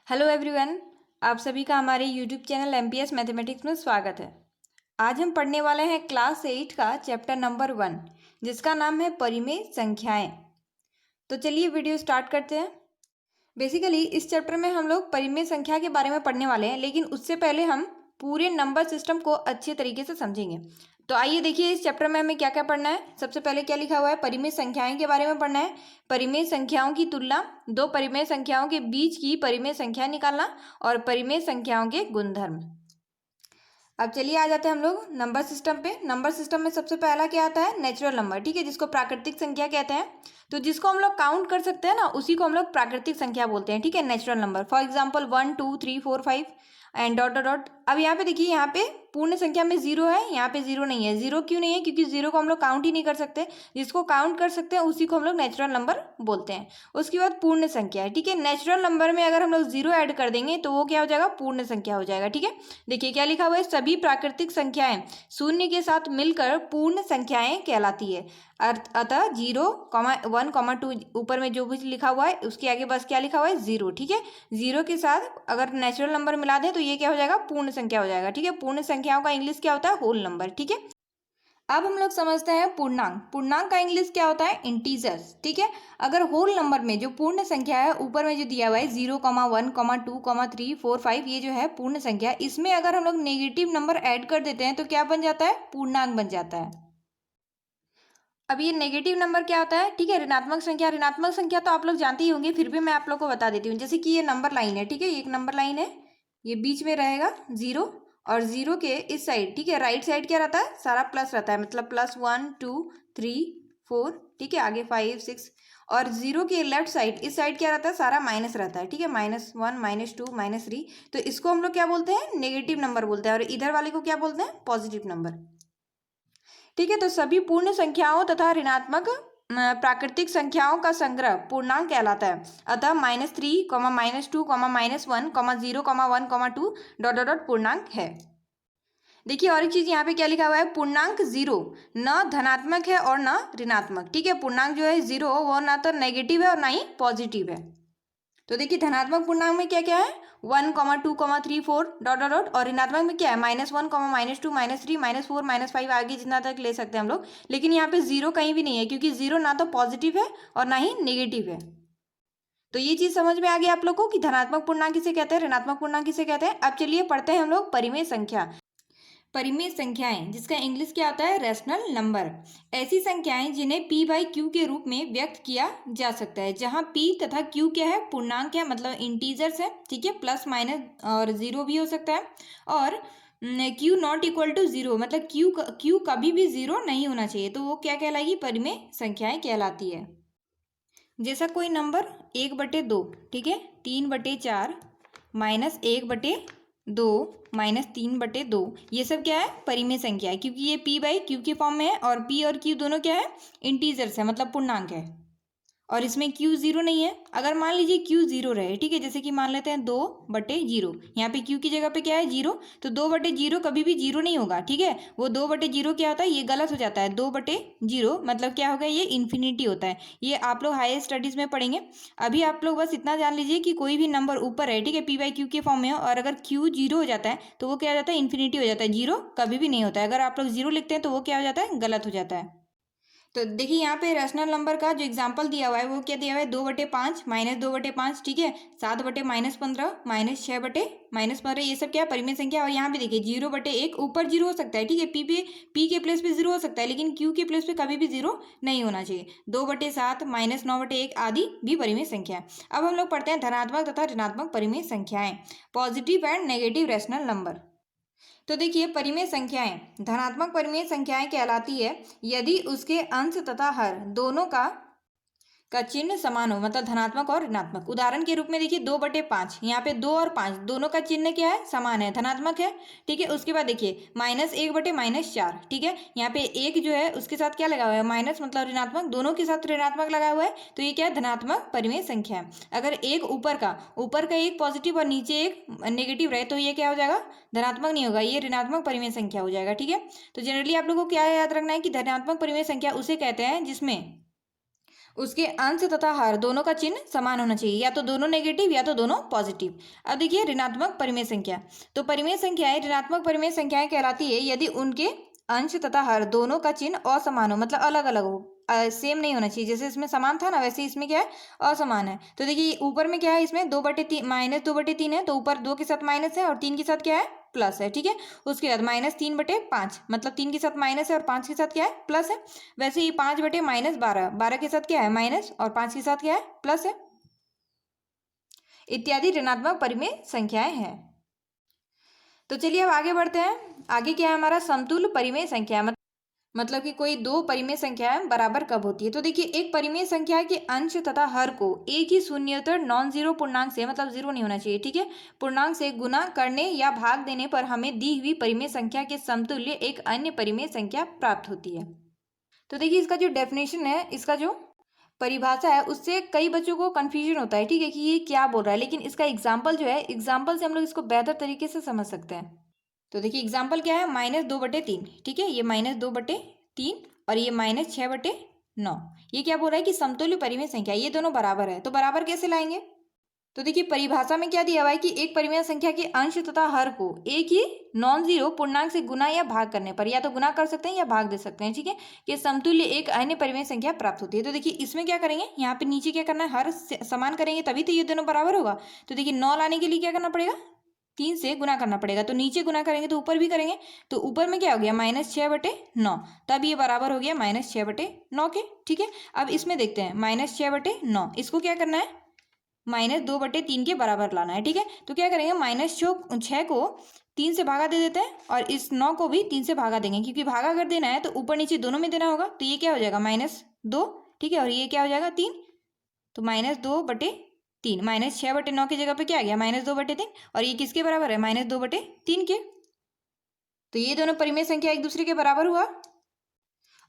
Hello everyone. आप सभी का हमारे यूट्यूब चैनल एमपीएस मैथमेटिक्स में स्वागत है। आज हम पढ़ने वाले हैं क्लास 8 का चैप्टर नंबर 1, जिसका नाम है परिमेय संख्याएं। तो चलिए वीडियो स्टार्ट करते हैं। बेसिकली इस चैप्टर में हम लोग परिमेय संख्या के बारे में पढ़ने वाले हैं, लेकिन उससे पहले हम पूरे नंबर सिस्टम को अच्छे तरीके से समझेंगे। तो आइए देखिए इस चैप्टर में हमें क्या क्या पढ़ना है। सबसे पहले क्या लिखा हुआ है, परिमेय संख्याएं के बारे में पढ़ना है। परिमेय संख्याओं की तुलना, दो परिमेय संख्याओं के बीच की परिमेय संख्या निकालना और परिमेय संख्याओं के गुणधर्म। अब चलिए आ जाते हैं हम लोग नंबर सिस्टम पे। नंबर सिस्टम में सबसे पहला क्या आता है, नेचुरल नंबर। ठीक है, जिसको प्राकृतिक संख्या कहते हैं। तो जिसको हम लोग काउंट कर सकते हैं ना, उसी को हम लोग प्राकृतिक संख्या बोलते हैं। ठीक है, natural number. For example 1 2 3 4 5 and dot dot dot. अब यहाँ पे देखिए, यहाँ पे पूर्ण संख्या में जीरो है, यहाँ पे जीरो नहीं है। जीरो क्यों नहीं है? क्योंकि जीरो को हम लोग काउंट ही नहीं कर सकते। जिसको काउंट कर सकते हैं उसी को हम लोग नेचुरल नंबर बोलते हैं। उसके बाद पूर्ण संख्या है। ठीक है, नेचुरल नंबर में अगर हम लोग जीरो ऐड कर देंगे तो वो क्या हो जाएगा, पूर्ण संख्या हो जाएगा। ठीक है, देखिए क्या लिखा हुआ है, सभी प्राकृतिक संख्याएं शून्य के साथ मिलकर पूर्ण संख्याएं कहलाती है। अतः 0, 1, 2 ऊपर में जो भी लिखा हुआ है उसके आगे बस क्या लिखा हुआ है, जीरो। ठीक है, जीरो के साथ अगर नेचुरल नंबर मिला दें तो ये क्या हो जाएगा, पूर्ण संख्या हो जाएगा। ठीक है, पूर्ण संख्याओं का इंग्लिश क्या होता है, होल नंबर। ठीक है, अब हम लोग समझते हैं पूर्णांक। पूर्णांक का इंग्लिश क्या होता है, इंटीजर्स। ठीक है, अगर होल नंबर में जो पूर्ण संख्या है, ऊपर में जो दिया हुआ है 0, 1, 2, 3, 4, 5, ये जो है पूर्ण संख्या, इसमें अगर हम लोग नेगेटिव नंबर ऐड कर देते हैं तो क्या बन जाता है, पूर्णांक बन जाता है। अब ये नेगेटिव नंबर क्या होता है, ठीक है, ऋणात्मक संख्या। ऋणात्मक संख्या तो आप लोग जानते ही होंगे, फिर भी मैं आप लोग को बता देती हूँ। जैसे कि ये नंबर लाइन है, ठीक है, एक नंबर लाइन है, ये बीच में रहेगा जीरो, और जीरो के इस साइड, ठीक है, राइट साइड क्या रहता है, सारा प्लस रहता है। मतलब +1 2 3 4, ठीक है, आगे 5 6, और जीरो के लेफ्ट साइड, इस साइड क्या रहता है, सारा माइनस रहता है। ठीक है, -1 -2 -3, तो इसको हम लोग क्या बोलते हैं, नेगेटिव नंबर बोलते हैं। और इधर वाले को क्या बोलते हैं, पॉजिटिव नंबर। ठीक है, तो सभी पूर्ण संख्याओं तथा ऋणात्मक प्राकृतिक संख्याओं का संग्रह पूर्णांक कहलाता है। अतः -3, -2, -1, -0, 1, 2 डॉट डॉट डॉट पूर्णांक है। देखिए और एक चीज यहाँ पे क्या लिखा हुआ है, पूर्णांक जीरो न धनात्मक है और न ऋणात्मक। ठीक है, पूर्णांक जो है जीरो वो ना तो नेगेटिव है और ना ही पॉजिटिव है। तो देखिए धनात्मक पूर्णांक में क्या क्या है, 1, 2, 3 4 डॉट डॉट डॉट, और ऋणात्मक में क्या है, -1, -2, -3, -4, -5, आगे जितना तक ले सकते हैं हम लोग। लेकिन यहाँ पे जीरो कहीं भी नहीं है, क्योंकि जीरो ना तो पॉजिटिव है और ना ही नेगेटिव है। तो ये चीज समझ में आ गई आप लोग को कि धनात्मक पूर्णांक किसे कहते हैं, ऋणात्मक पूर्णांक किसे कहते हैं। अब चलिए पढ़ते हैं हम लोग परिमेय संख्या। परिमेय संख्याएं, जिसका इंग्लिश क्या होता है, रैशनल नंबर। ऐसी संख्याएं जिन्हें p/q के रूप में व्यक्त किया जा सकता है, जहां p तथा q क्या है, पूर्णांक है, मतलब इंटीजर्स है। ठीक है, प्लस माइनस और जीरो भी हो सकता है। और q not equal to zero, मतलब q कभी भी जीरो नहीं होना चाहिए, तो वो क्या कहलाएगी, परिमेय संख्याएं कहलाती है। जैसा कोई नंबर 1/2, ठीक है, 3/4, -1/2, -3/2, ये सब क्या है, परिमेय संख्या है, क्योंकि ये p/q के फॉर्म में है, और p और q दोनों क्या है, इंटीजर्स है, मतलब पूर्णांक है। और इसमें q जीरो नहीं है। अगर मान लीजिए q जीरो रहे, ठीक है, जैसे कि मान लेते हैं 2/0, यहाँ पे q की जगह पे क्या है, जीरो, तो 2/0 कभी भी जीरो नहीं होगा। ठीक है, वो 2/0 क्या होता है, ये गलत हो जाता है। 2/0 मतलब क्या होगा, ये इन्फिनिटी होता है। ये आप लोग हायर स्टडीज में पढ़ेंगे। अभी आप लोग बस इतना जान लीजिए कि कोई भी नंबर ऊपर है, ठीक है, p/q के फॉर्म में हो, और अगर q जीरो हो जाता है तो वो क्या हो जाता है, इन्फिनिटी हो जाता है। जीरो कभी भी नहीं होता है। अगर आप लोग जीरो लिखते हैं तो वो क्या हो जाता है, गलत हो जाता है। तो देखिए यहाँ पे रैशनल नंबर का जो एग्जांपल दिया हुआ है वो क्या दिया हुआ है, 2/5, -2/5, ठीक है, 7/-15, -6/-15, ये सब क्या है, परिमेय संख्या। और यहाँ पे देखिए 0/1, ऊपर जीरो हो सकता है, ठीक है, पी के प्लेस पे जीरो हो सकता है, लेकिन क्यू के प्लेस पे कभी भी जीरो नहीं होना चाहिए। 2/7, -9/1 आदि भी परिमेय संख्या है। अब हम लोग पढ़ते हैं धनात्मक तथा ऋणात्मक परिमेय संख्याएं, positive and negative rational number. तो देखिए परिमेय संख्याएं, धनात्मक परिमेय संख्याएं कहलाती है यदि उसके अंश तथा हर दोनों का चिन्ह समान हो, मतलब धनात्मक और ऋणात्मक। उदाहरण के रूप में देखिए 2/5, यहाँ पे 2 और 5 दोनों का चिन्ह क्या है, समान है, धनात्मक है। ठीक है, उसके बाद देखिए -1/-4, ठीक है, यहाँ पे एक जो है उसके साथ क्या लगा हुआ है, माइनस, मतलब ऋणात्मक, दोनों के साथ ऋणात्मक लगा हुआ है, तो ये क्या है, धनात्मक परिमेय संख्या है। अगर एक ऊपर का एक पॉजिटिव और नीचे एक नेगेटिव रहे तो ये क्या हो जाएगा, धनात्मक नहीं होगा, ये ऋणात्मक परिमेय संख्या हो जाएगा। ठीक है, तो जनरली आप लोगों को क्या याद रखना है कि धनात्मक परिमेय संख्या उसे कहते हैं जिसमें उसके अंश तथा हर दोनों का चिन्ह समान होना चाहिए, या तो दोनों नेगेटिव या तो दोनों पॉजिटिव। अब देखिए ऋणात्मक परिमेय संख्या, तो परिमेय संख्याएं ऋणात्मक परिमेय संख्याएं कहलाती है यदि उनके अंश तथा हर दोनों का चिन्ह असमान हो, मतलब अलग अलग हो, सेम नहीं होना चाहिए। जैसे इसमें समान था ना, वैसे इसमें क्या है, असमान है। तो देखिए ऊपर में क्या है, इसमें 2/3 -2/3 है, तो ऊपर 2 के साथ माइनस है और 3 के साथ क्या है, प्लस है। ठीक है, उसके बाद -3/5, मतलब 3 के साथ माइनस है और 5 के साथ क्या है, प्लस है। वैसे ही 5/-12, 12 के साथ क्या है, माइनस, और 5 के साथ क्या है, प्लस है, इत्यादि ऋणात्मक परिमेय संख्याएं हैं। तो चलिए अब आगे बढ़ते हैं। आगे क्या है हमारा, समतुल्य परिमेय संख्या, मतलब कि कोई दो परिमेय संख्याएं बराबर कब होती है। तो देखिए एक परिमेय संख्या के अंश तथा हर को एक ही शून्येतर नॉन जीरो पूर्णांक से, मतलब जीरो नहीं होना चाहिए, ठीक है, पूर्णांक से गुना करने या भाग देने पर हमें दी हुई परिमेय संख्या के समतुल्य एक अन्य परिमेय संख्या प्राप्त होती है। तो देखिए इसका जो डेफिनेशन है, इसका जो परिभाषा है, उससे कई बच्चों को कंफ्यूजन होता है, ठीक है, कि ये क्या बोल रहा है। लेकिन इसका एग्जाम्पल जो है, एग्जाम्पल से हम लोग इसको बेहतर तरीके से समझ सकते हैं। तो देखिए एग्जाम्पल क्या है, -2/3, ठीक है, ये -2/3 और ये -6/9। ये क्या बोल रहा है कि समतुल्य परिमेय संख्या, ये दोनों बराबर है। तो बराबर कैसे लाएंगे, तो देखिए परिभाषा में क्या दिया हुआ है कि एक परिमेय संख्या के अंश तथा हर को एक ही नॉन जीरो पूर्णांक से गुना या भाग करने पर, या तो गुना कर सकते हैं या भाग दे सकते हैं, ठीक है, कि समतुल्य एक अन्य परिमेय संख्या प्राप्त होती है। तो देखिए इसमें क्या करेंगे, यहाँ पे नीचे क्या करना है, हर समान करेंगे तभी तो ये दोनों बराबर होगा। तो देखिए 9 लाने के लिए क्या करना पड़ेगा, 3 से गुना करना पड़ेगा। तो नीचे गुना करेंगे तो ऊपर भी करेंगे, तो ऊपर में क्या हो गया, -6/9, तब ये बराबर हो गया -6/9 के। ठीक है, अब इसमें देखते हैं -6/9, इसको क्या करना है, -2/3 के बराबर लाना है। ठीक है, तो क्या करेंगे, -6 को 3 से भागा दे देते हैं और इस 9 को भी 3 से भागा देंगे, क्योंकि भागा अगर देना है तो ऊपर नीचे दोनों में देना होगा। तो ये क्या हो जाएगा, -2, ठीक है, और ये क्या हो जाएगा 3, तो -2/3, -6/9 की जगह पे क्या आ गया, -2/3, और ये किसके बराबर है, -2/3 के। तो ये दोनों परिमेय संख्या एक दूसरे के बराबर हुआ।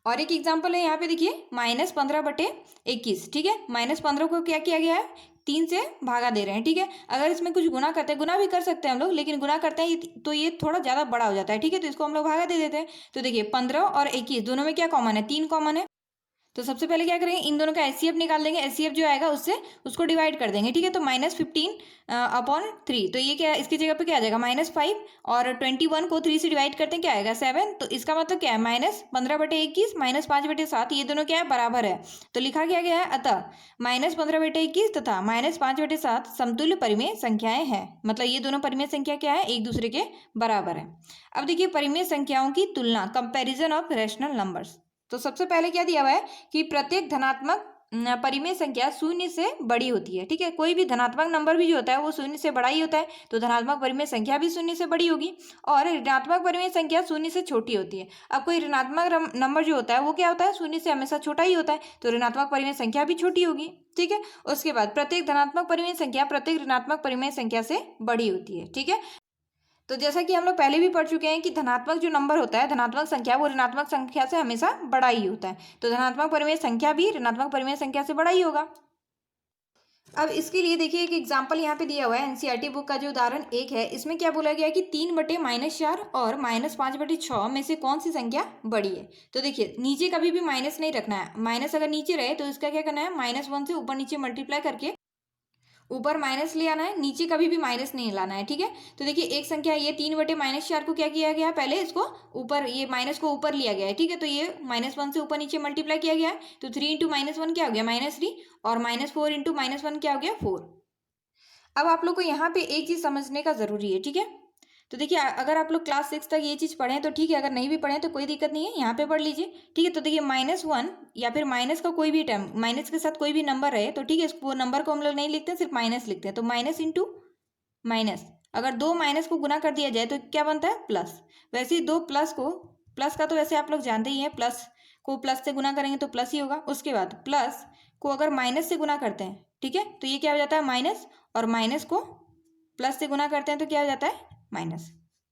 और एक एग्जाम्पल है यहाँ पे देखिए, -15/21, ठीक है, -15 को क्या किया गया है, 3 से भागा दे रहे हैं। ठीक है, अगर इसमें कुछ गुना करते हैं, गुना भी कर सकते हैं हम लोग, लेकिन गुना करते हैं तो ये थोड़ा ज़्यादा बड़ा हो जाता है। ठीक है, तो इसको हम लोग भागा दे देते हैं। तो देखिए 15 और 21 दोनों में क्या कॉमन है, 3 कॉमन है। तो सबसे पहले क्या करेंगे, इन दोनों का एचसीएफ निकाल देंगे, एचसीएफ जो आएगा उससे उसको डिवाइड कर देंगे। ठीक है, तो -15/3, तो ये क्या है, इसकी जगह पे क्या आ जाएगा, -5, और 21 को 3 से डिवाइड करते हैं, क्या आएगा 7। तो इसका मतलब क्या है, -15/21 -5/7, ये दोनों क्या है, बराबर है। तो लिखा क्या गया है, अतः -15/21 तथा -5/7 समतुल्य परिमेय संख्याएं हैं, मतलब ये दोनों परिमेय संख्या क्या है, एक दूसरे के बराबर है। अब देखिए परिमेय संख्याओं की तुलना, कंपेरिजन ऑफ रैशनल नंबर्स। तो सबसे पहले क्या दिया हुआ है कि प्रत्येक धनात्मक परिमेय संख्या शून्य से बड़ी होती है। ठीक है, कोई भी धनात्मक नंबर भी जो होता है वो शून्य से बड़ा ही होता है, तो धनात्मक परिमेय संख्या भी शून्य से बड़ी होगी। और ऋणात्मक परिमेय संख्या शून्य से छोटी होती है। अब कोई ऋणात्मक नंबर जो होता है वो क्या होता है, शून्य से हमेशा छोटा ही होता है, तो ऋणात्मक परिमेय संख्या भी छोटी होगी। ठीक है, उसके बाद प्रत्येक धनात्मक परिमेय संख्या प्रत्येक ऋणात्मक परिमेय संख्या से बड़ी होती है। ठीक है, तो जैसा कि हम लोग पहले भी पढ़ चुके हैं कि धनात्मक जो नंबर होता है, धनात्मक संख्या, वो ऋणात्मक संख्या से हमेशा बड़ा ही होता है, तो धनात्मक परिमेय संख्या भी ऋणात्मक परिमेय संख्या से बड़ा ही होगा। अब इसके लिए देखिए एक एग्जाम्पल यहाँ पे दिया हुआ है, एनसीईआरटी बुक का जो उदाहरण 1 है, इसमें क्या बोला गया है कि 3/-4 और -5/6 में से कौन सी संख्या बड़ी है। तो देखिए नीचे कभी भी माइनस नहीं रखना है, माइनस अगर नीचे रहे तो इसका क्या करना है, -1 से ऊपर नीचे मल्टीप्लाई करके ऊपर माइनस ले आना है, नीचे कभी भी माइनस नहीं लाना है। ठीक है, तो देखिए एक संख्या ये 3/-4 को क्या किया गया है, पहले इसको ऊपर, ये माइनस को ऊपर लिया गया है। ठीक है, तो ये -1 से ऊपर नीचे मल्टीप्लाई किया गया है, तो 3 × -1 क्या हो गया, -3, और -4 × -1 क्या हो गया, 4। अब आप लोग को यहाँ पे एक चीज समझने का जरूरी है। ठीक है, तो देखिए अगर आप लोग क्लास 6 तक ये चीज़ पढ़ें तो ठीक है, अगर नहीं भी पढ़ें तो कोई दिक्कत नहीं है, यहाँ पे पढ़ लीजिए। ठीक है, तो देखिए -1 या फिर माइनस का कोई भी टर्म, माइनस के साथ कोई भी नंबर रहे तो ठीक है, वो नंबर को हम लोग नहीं लिखते, सिर्फ माइनस लिखते हैं। तो माइनस इंटू माइनस, अगर दो माइनस को गुना कर दिया जाए तो क्या बनता है, प्लस। वैसे ही दो प्लस को, प्लस का तो वैसे आप लोग जानते ही हैं, प्लस को प्लस से गुना करेंगे तो प्लस ही होगा। उसके बाद प्लस को अगर माइनस से गुना करते हैं, ठीक है, तो ये क्या हो जाता है, माइनस, और माइनस को प्लस से गुना करते हैं तो क्या हो जाता है, माइनस।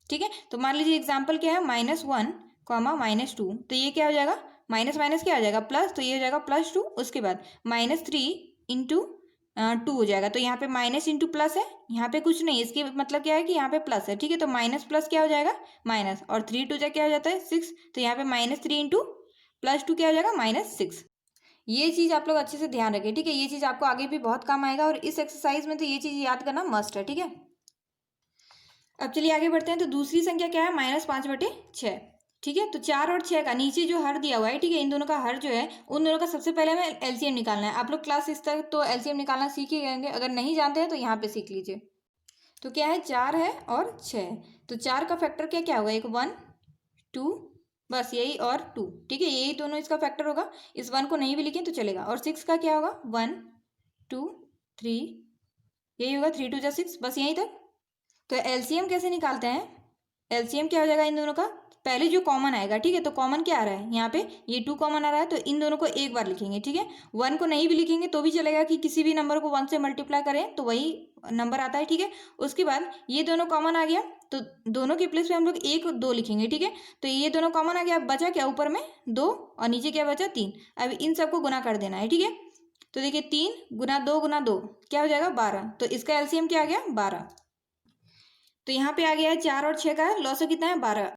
ठीक है, तो मान लीजिए एग्जाम्पल क्या है, -1, -2, तो ये क्या हो जाएगा, माइनस माइनस क्या हो जाएगा, प्लस, तो ये हो जाएगा +2। उसके बाद -3 × 2 हो जाएगा, तो यहाँ पे माइनस इंटू प्लस है, यहाँ पे कुछ नहीं, इसके मतलब क्या है कि यहाँ पे प्लस है। ठीक है, तो माइनस प्लस क्या हो जाएगा, माइनस, और 3 × 2 क्या हो जाता है, 6, तो यहाँ पे -3 × +2 क्या हो जाएगा, -6। ये चीज़ आप लोग अच्छे से ध्यान रखें, ठीक है। ये चीज़ आपको आगे भी बहुत काम आएगा और इस एक्सरसाइज में तो ये चीज़ याद करना मस्ट है, ठीक है। अब चलिए आगे बढ़ते हैं। तो दूसरी संख्या क्या है, -5/6, ठीक है। तो 4 और 6 का नीचे जो हर दिया हुआ है, ठीक है, इन दोनों का हर जो है उन दोनों का सबसे पहले हमें एलसीएम निकालना है। आप लोग क्लास 6 तक तो एलसीएम निकालना सीख ही गएंगे, अगर नहीं जानते हैं तो यहाँ पे सीख लीजिए। तो क्या है, 4 है और 6। तो 4 का फैक्टर क्या क्या होगा, एक 1 2, बस यही, और 2, ठीक है, यही दोनों इसका फैक्टर होगा। इस 1 को नहीं भी लिखें तो चलेगा। और 6 का क्या होगा, 1 2 3, यही होगा, 3 2 जा 6, बस यहीं तक। तो एलसीएम कैसे निकालते हैं, एलसीएम क्या हो जाएगा इन दोनों का, पहले जो कॉमन आएगा, ठीक है। तो कॉमन क्या आ रहा है यहाँ पे, ये 2 कॉमन आ रहा है, तो इन दोनों को एक बार लिखेंगे, ठीक है। 1 को नहीं भी लिखेंगे तो भी चलेगा, कि किसी भी नंबर को 1 से मल्टीप्लाई करें तो वही नंबर आता है, ठीक है। उसके बाद ये दोनों कॉमन आ गया, तो दोनों के प्लेस पे हम लोग 1 2 लिखेंगे, ठीक है। तो ये दोनों कॉमन आ गया, अब बचा क्या, ऊपर में 2 और नीचे क्या बचा 3। अब इन सबको गुना कर देना है, ठीक है। तो देखिए 3 गुना 2 गुना 2 क्या हो जाएगा, 12। तो इसका एलसीएम क्या आ गया, 12। तो यहाँ पे आ गया है 4 और 6 का लॉसर कितना है, 12।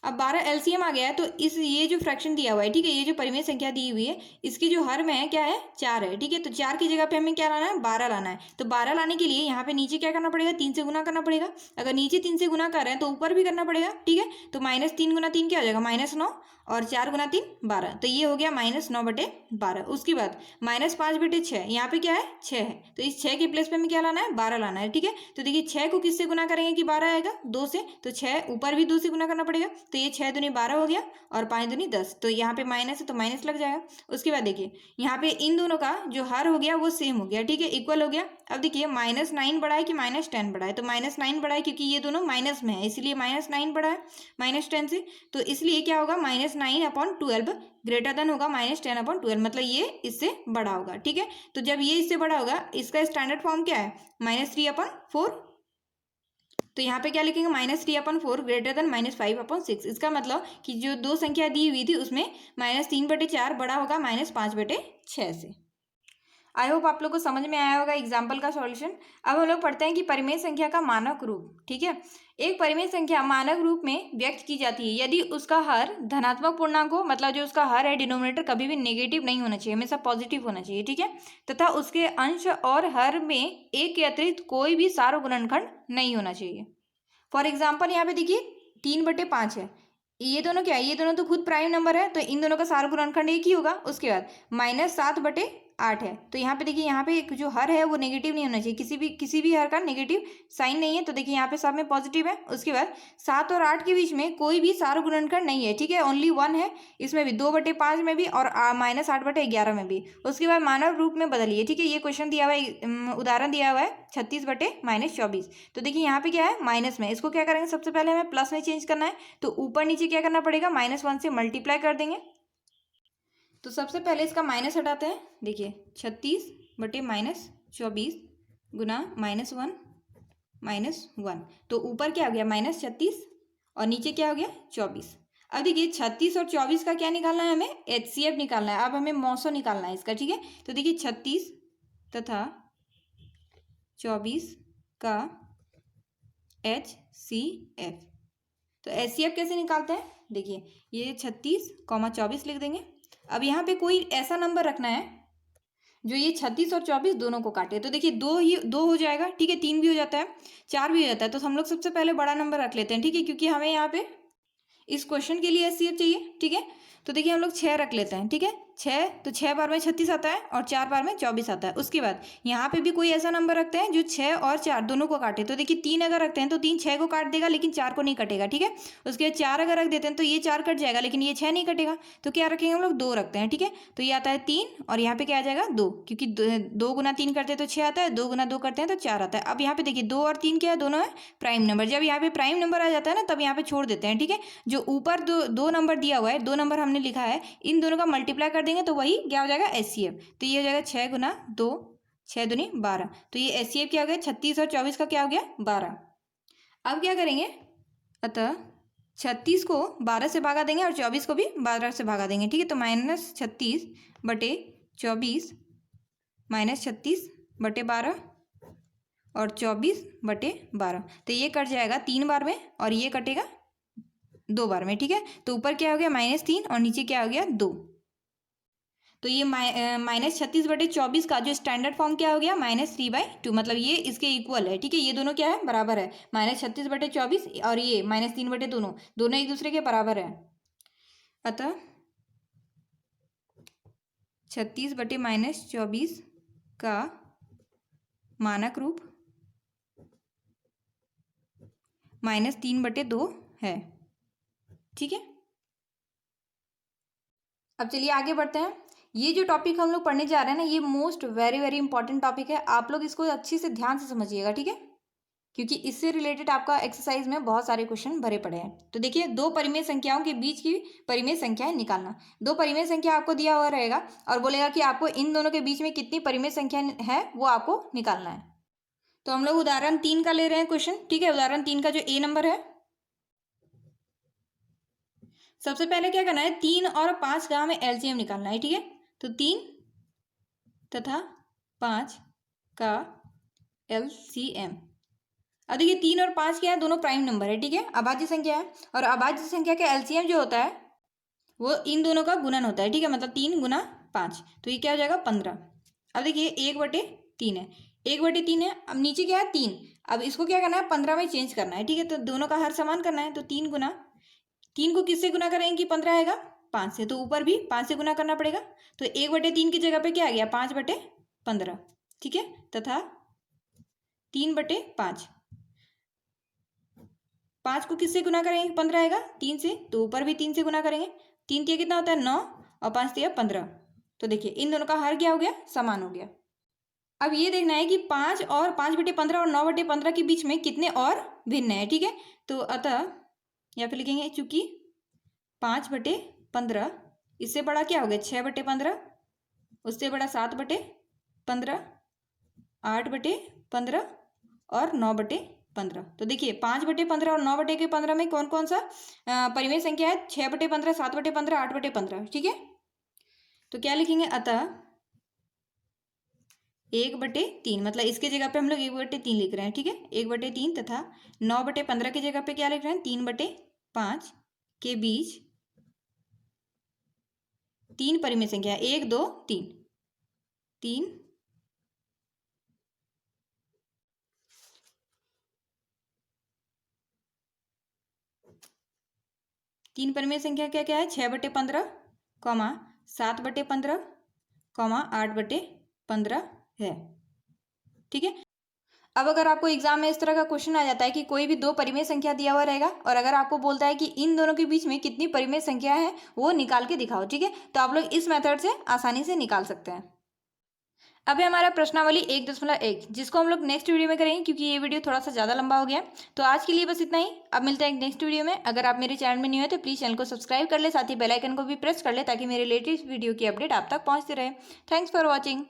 अब 12 एलसीएम आ गया है, तो इस ये जो फ्रैक्शन दिया हुआ है, ठीक है, ये जो परिमेय संख्या दी हुई है, इसकी जो हर में है क्या है, 4 है, ठीक है। तो 4 की जगह पे हमें क्या लाना है, 12 लाना है। तो 12 लाने के लिए यहाँ पे नीचे क्या करना पड़ेगा, 3 से गुना करना पड़ेगा। अगर नीचे 3 से गुना कर रहे हैं तो ऊपर भी करना पड़ेगा, ठीक है। तो -3 गुना 3 क्या हो जाएगा, -9, और 4 गुना 3 12। तो ये हो गया -9/12। उसके बाद -5/6, यहाँ पे क्या है, 6 है। तो इस 6 के प्लेस पे हमें क्या लाना है, 12 लाना है, ठीक है। तो देखिए 6 को किससे गुना करेंगे कि 12 आएगा, 2 से। तो 6 ऊपर भी 2 से गुना करना पड़ेगा। तो ये 6 दूनी 12 हो गया, और 5 दूनी 10। तो यहाँ पे माइनस है तो माइनस लग जाएगा। उसके बाद देखिए यहाँ पे इन दोनों का जो हर हो गया वो सेम हो गया, ठीक है, इक्वल हो गया। अब देखिए -9 बड़ा है कि -10 बड़ा है, तो -9 बड़ा है, क्योंकि ये दोनों माइनस में है, इसलिए -9 बड़ा है -10 से। तो इसलिए क्या होगा, -9/12 ग्रेटर देन होगा -10/12, मतलब ये इससे बड़ा होगा, ठीक है। तो जब ये इससे बड़ा होगा, इसका स्टैंडर्ड फॉर्म क्या है, -3/4। तो यहाँ पे क्या लिखेंगे, -3/4 ग्रेटर देन -5/6। इसका मतलब कि जो दो संख्या दी हुई थी उसमें -3/4 बड़ा होगा -5/6 से। आई होप आप लोग को समझ में आया होगा एग्जाम्पल का सॉल्यूशन। अब हम लोग पढ़ते हैं कि परिमेय संख्या का मानक रूप, ठीक है। एक परिमेय संख्या मानक रूप में व्यक्त की जाती है यदि उसका हर धनात्मक पूर्णांक हो, मतलब जो उसका हर है डिनोमिनेटर कभी भी नेगेटिव नहीं होना चाहिए, हमेशा पॉजिटिव होना चाहिए, ठीक है। तथा उसके अंश और हर में एक के अतिरिक्त कोई भी सार्वगुणनखंड नहीं होना चाहिए। फॉर एग्जाम्पल यहाँ पे देखिए 3/5 है, ये दोनों क्या है, ये दोनों तो खुद प्राइम नंबर है, तो इन दोनों का सार्वगुणनखंड एक ही होगा। उसके बाद -7/8 है, तो यहाँ पे देखिए यहाँ पे जो हर है वो नेगेटिव नहीं होना चाहिए, किसी भी हर का नेगेटिव साइन नहीं है, तो देखिए यहाँ पे सब में पॉजिटिव है। उसके बाद 7 और 8 के बीच में कोई भी सार्वगुणनखंड नहीं है, ठीक है, ओनली 1 है, इसमें भी 2/5 में भी और -8/11 में भी। उसके बाद मानव रूप में बदलिए, ठीक है, ये क्वेश्चन दिया हुआ है, उदाहरण दिया हुआ है 36/-24। तो देखिए यहाँ पे क्या है, माइनस में, इसको क्या करेंगे, सबसे पहले हमें प्लस में चेंज करना है, तो ऊपर नीचे क्या करना पड़ेगा, -1 से मल्टीप्लाई कर देंगे। तो सबसे पहले इसका माइनस हटाते हैं, देखिए 36/-24 गुना -1 -1, तो ऊपर क्या हो गया, -36, और नीचे क्या हो गया, 24। अब देखिए 36 और 24 का क्या निकालना है, हमें HCF निकालना है। अब हमें मौसो निकालना है इसका, ठीक है। तो देखिए 36 तथा 24 का HCF, तो HCF कैसे निकालते हैं, देखिए ये 36, 24 लिख देंगे। अब यहाँ पे कोई ऐसा नंबर रखना है जो ये 36 और 24 दोनों को काटे। तो देखिए 2 हो जाएगा, ठीक है, 3 भी हो जाता है, 4 भी हो जाता है। तो हम लोग सबसे पहले बड़ा नंबर रख लेते हैं, ठीक है, क्योंकि हमें यहाँ पे इस क्वेश्चन के लिए HCF चाहिए, ठीक है। तो देखिए हम लोग 6 रख लेते हैं, ठीक है, 6, तो 6 बार में 36 आता है और 4 बार में 24 आता है। उसके बाद यहाँ पे भी कोई ऐसा नंबर रखते हैं जो 6 और 4 दोनों को काटे। तो देखिए 3 अगर रखते हैं तो 3 6 को काट देगा, लेकिन 4 को नहीं कटेगा, ठीक है। उसके बाद 4 अगर रख देते हैं तो ये 4 कट जाएगा, लेकिन ये 6 नहीं कटेगा। तो क्या रखेंगे हम लोग, 2 रखते हैं, ठीक है। तो ये आता है 3, और यहाँ पे क्या आ जाएगा, 2, क्योंकि 2 गुना 3 करते हैं तो 6 आता है, 2 गुना 2 करते हैं तो 4 आता है। अब यहाँ पे देखिए 2 और 3 क्या है, दोनों है प्राइम नंबर। जब यहाँ पे प्राइम नंबर आ जाता है ना, तब यहाँ पे छोड़ देते हैं, ठीक है। जो ऊपर दो नंबर दिया हुआ है, 2 नंबर हमने लिखा है, इन दोनों का मल्टीप्लाई कर देंगे तो वही क्या हो जाएगा, HCF। तो ये हो जाएगा 6 गुना 2, 6 दूनी 12। तो ये HCF क्या हो गया, 36 और 24 का क्या हो गया, 12। अब क्या करेंगे, अतः 36 को 12 से भागा देंगे और 24 को भी 12 से भागा देंगे, ठीक है। तो -36/24 -36/12 और 24/12, तो ये कट जाएगा 3 बार में और ये कटेगा 2 बार में, ठीक है। तो ऊपर क्या हो गया, -3, और नीचे क्या हो गया, 2। तो ये -36/24 का जो स्टैंडर्ड फॉर्म क्या हो गया, -3/2, मतलब ये इसके इक्वल है। ठीक है, ये दोनों क्या है, बराबर है। -36/24 और ये -3/2 दोनों एक दूसरे के बराबर है। अतः 36/-24 का मानक रूप -3/2 है। ठीक है, अब चलिए आगे बढ़ते हैं। ये जो टॉपिक हम लोग पढ़ने जा रहे हैं ना, ये most very very important topic है। आप लोग इसको अच्छी से ध्यान से समझिएगा, ठीक है, क्योंकि इससे रिलेटेड आपका एक्सरसाइज में बहुत सारे क्वेश्चन भरे पड़े हैं। तो देखिए, दो परिमेय संख्याओं के बीच की परिमेय संख्याएं निकालना। दो परिमेय संख्या आपको दिया हुआ रहेगा और बोलेगा कि आपको इन दोनों के बीच में कितनी परिमेय संख्या है वो आपको निकालना है। तो हम लोग उदाहरण 3 का ले रहे हैं क्वेश्चन। ठीक है, उदाहरण 3 का जो ए नंबर है, सबसे पहले क्या करना है, 3 और 5 का हमें एलसीएम निकालना है। ठीक है, तो 3 तथा 5 का एलसीएम। अब देखिए, 3 और 5 क्या है, दोनों प्राइम नंबर है। ठीक है, अभाज्य संख्या है और अभाज्य संख्या का एलसीएम जो होता है वो इन दोनों का गुणन होता है। ठीक है, मतलब 3 गुना 5, तो ये क्या हो जाएगा, 15। अब देखिए, 1/3 है, 1/3 है। अब नीचे क्या है, 3। अब इसको क्या करना है, 15 में चेंज करना है। ठीक है, तो दोनों का हर समान करना है। तो 3 गुना 3 को किससे गुना करेंगे कि 15 आएगा, 5 से, तो ऊपर भी 5 से गुना करना पड़ेगा। तो 1/3 की जगह पे क्या आ गया, 5/15। ठीक है, तथा 3/5, 5 को किससे गुना करेंगे, 15 आएगा, 3 से, तो ऊपर भी 3 से गुना करेंगे। 3 तिया कितना होता है, 9, और 5 तिया 15। तो देखिए, इन दोनों का हर क्या हो गया, समान हो गया। अब ये देखना है कि 5 और 5/15 और 9/15 के बीच में कितने और भिन्न है। ठीक है, तो अतः या फिर लिखेंगे, चूंकि 5/15 इससे बड़ा क्या हो गया, 6/15, उससे बड़ा 7/15, 8/15 और 9/15। तो देखिए, 5/15 और 9/15 में कौन कौन सा परिमेय संख्या है, 6/15, 7/15, 8/15। ठीक है, तो क्या लिखेंगे, अतः 1/3, मतलब इसके जगह पे हम लोग 1/3 लिख रहे हैं। ठीक है, 1/3 तथा 9/15 की जगह पे क्या लिख रहे हैं, 3/5 के बीच 3 परिमेय संख्या, 1, 2, 3, 3 परिमेय संख्या क्या क्या है, 6/15, 7/15, 8/15 है। ठीक है, अब अगर आपको एग्जाम में इस तरह का क्वेश्चन आ जाता है कि कोई भी दो परिमेय संख्या दिया हुआ रहेगा और अगर आपको बोलता है कि इन दोनों के बीच में कितनी परिमेय संख्या है वो निकाल के दिखाओ। ठीक है, तो आप लोग इस मेथड से आसानी से निकाल सकते हैं। अब है हमारा प्रश्नावली 1.1, जिसको हम लोग नेक्स्ट वीडियो में करेंगे क्योंकि ये वीडियो थोड़ा सा ज़्यादा लंबा हो गया। तो आज के लिए बस इतना ही। अब मिलते हैं नेक्स्ट वीडियो में। अगर आप मेरे चैनल में न्यू है तो प्लीज़ चैनल को सब्सक्राइब कर ले, साथ ही बेल आइकन को भी प्रेस कर ले ताकि मेरे लेटेस्ट वीडियो की अपडेट आप तक पहुँचते रहे। Thanks for watching.